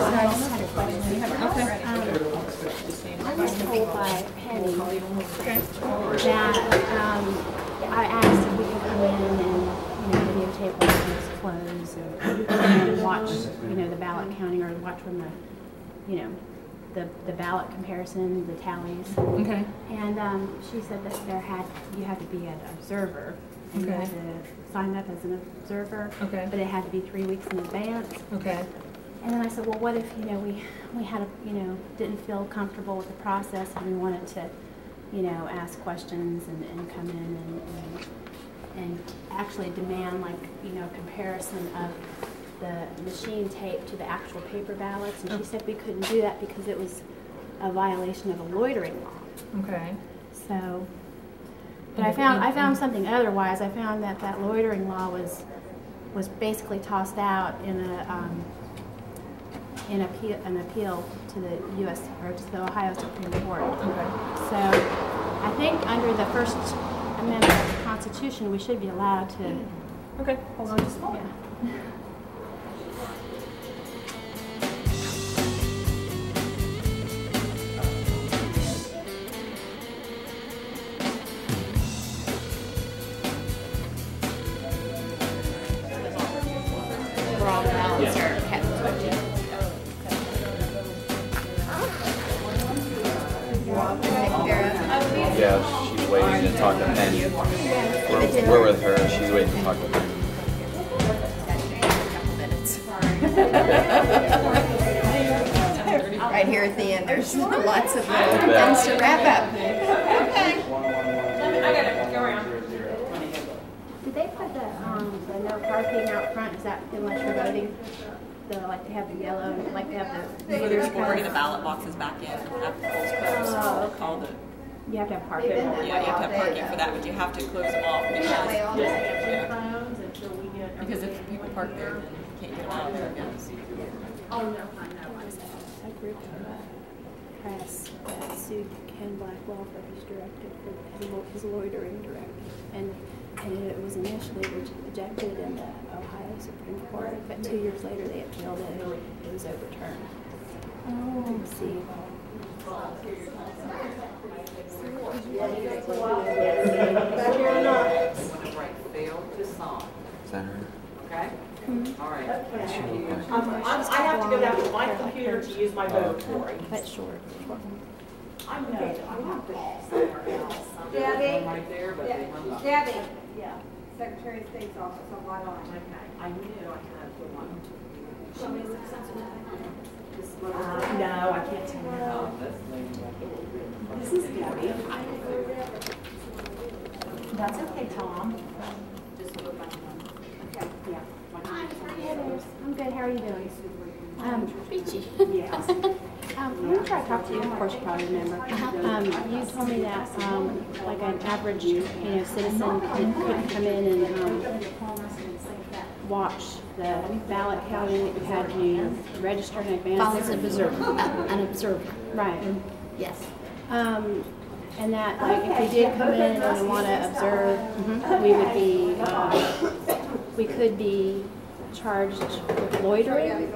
I just had a question. I was told by Penny that I asked if we could come in and videotape when things close and watch the ballot counting or watch when the ballot comparison, the tallies. Okay. And she said that you had to be an observer. And you had to sign up as an observer. Okay. But it had to be 3 weeks in advance. Okay. And then I said, well, what if we had didn't feel comfortable with the process and we wanted to ask questions and come in and actually demand comparison of the machine tape to the actual paper ballots. And she said we couldn't do that because it was a violation of a loitering law. Okay. So, but I found something otherwise. I found that loitering law was basically tossed out in an appeal to the U.S. or to the Ohio Supreme Court. Okay. So I think under the First Amendment of the Constitution, we should be allowed to. Okay. Hold on just a minute. Where all the ballots are kept. Yeah, she's waiting to talk to Penny. We're with her, she's waiting to talk to Penny. Right here at the end, there's lots of little things to wrap up. Okay. Did they put the no parking out front? Is that unless you're voting? They have the yellow, like they have the. So there's bringing the ballot boxes back in after the polls close. Oh. Called it. You have to have parking. Yeah, you have to have parking for that, but you have to close them off because if people park there, then you can't get them out there again. Oh no, I know. A group of press that sued Ken Blackwell for his directive, for his loitering directive, and it was initially rejected in the Ohio Supreme Court, but 2 years later they appealed it and it was overturned. Oh, let's see. Senator. Okay? All right. I have to go down to my computer to use my vote for it. That's short. I know. I want to somewhere else. Debbie. Right there, but they hung up. Debbie, Yeah. Secretary of State's office on White Island. Okay. I knew I had to one. No, I can't tell you. This is Debbie. That's okay, Tom. Just go back home. Okay. Yeah. I'm good. How are you doing? Peachy. Yes. Let me try to talk to you. Of course, you probably remember. You told me that like an average, citizen couldn't come in and watch the ballot counting. You had to register in advance. Follows an observer. Right. Yes. And that, like, if we did come in and want to observe, we could be charged with loitering.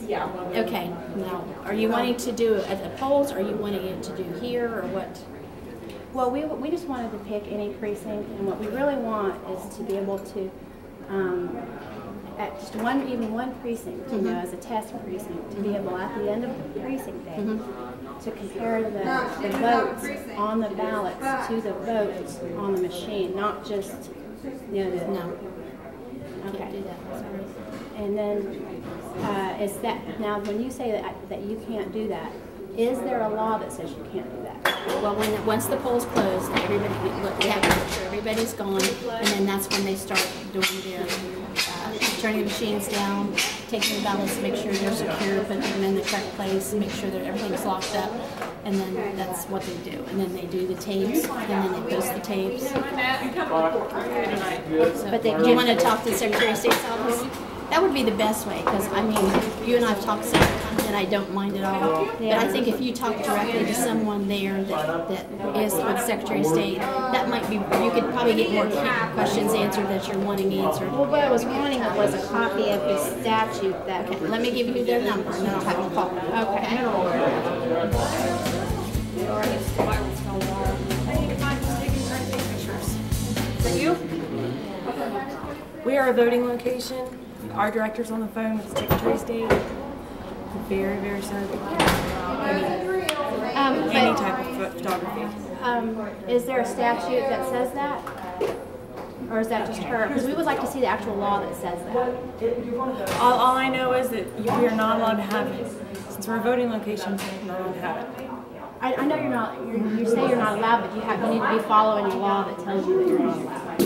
Yeah. Okay. Now, are you wanting to do it at the polls, or are you wanting it to do here, or what? Well, we just wanted to pick any precinct, and what we really want is to be able to, at just even one precinct, as a test precinct, to be able at the end of the precinct day to compare the votes on the ballots to the votes on the machine, not just No. Okay. Can't do that. Sorry. And then is that now when you say that you can't do that, is there a law that says you can't do that? Well, once the polls close, everybody we have to make sure everybody's gone, and then that's when they start doing their turning the machines down, taking the ballots, make sure they're secure, putting them in the correct place, make sure that everything's locked up, and then that's what they do. And then they do the tapes, and then they post the tapes. So, But they do you want to talk to the Secretary of State's office? That would be the best way, because I mean, you and I have talked several times, and I don't mind at all. But I think if you talk directly to someone there that is with Secretary of State, that might be, you could probably get more questions answered that you're wanting answered. Well, what I was wanting was a copy of the statute that. Okay, let me give you their number, and then I'll have them call. Okay. Is that you? We are a voting location. Our director's on the phone with the Secretary of State. Very, very sorry. Any type of photography. Is there a statute that says that? Or is that just her? Because we would like to see the actual law that says that. All I know is that we are not allowed to have it. Since we're a voting location, we're not allowed to have it. I know you're not. You say you're not allowed, but you need to be following a law that tells you that you're not allowed.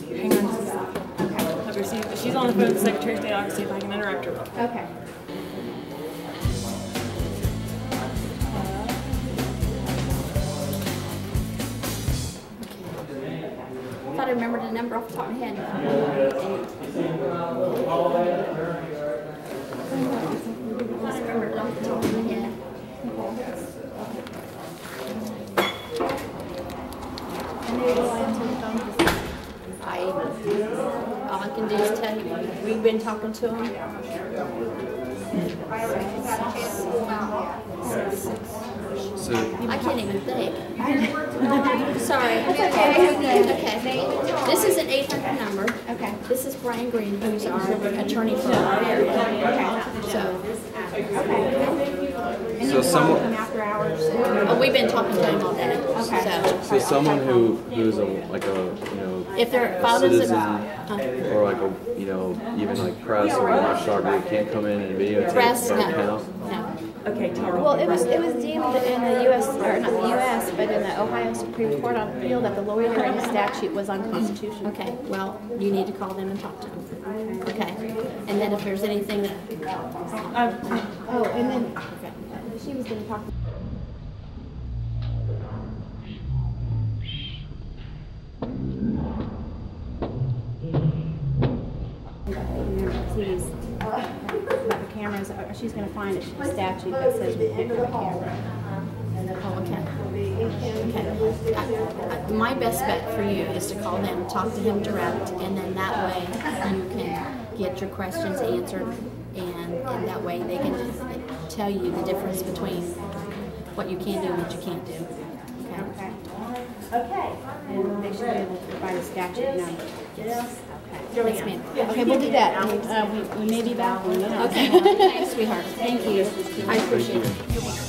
Hang on just a second. Okay. She's on the phone with the Secretary of State. I'll see if I can interrupt her. Okay. I thought I remembered the number off the top of my head. I remembered it off the top of my head. All I can do is tell you, we've been talking to him. So I can't even think. Sorry. Okay. This is an 800 number. Okay. This is Brian Green, who's our attorney for our area. Okay. So someone. After hours. Oh, we've been talking to him all day. Okay. So someone who's If they're filed as citizen a or like a even like press or watchdog group can't come in and videotape. press, Don't no. count. Okay, Tara. Well, it was deemed in the U.S. or not the U.S. but in the Ohio Supreme Court on appeal that the loitering statute was unconstitutional. Okay, well, you need to call them and talk to them. Okay. And then if there's anything that, Oh, and then she was going to talk. About the cameras, she's going to find a statute that says we can't have a camera. oh, okay. My best bet for you is to call them, talk to him direct, and then that way you can get your questions answered, and that way they can tell you the difference between what you can do and what you can't do. Okay. And they should be able to provide a statute number. Yes. Okay. Yes, ma'am. Okay, we'll do that. We may be back. Okay. Thanks, sweetheart. Thank you. I appreciate it.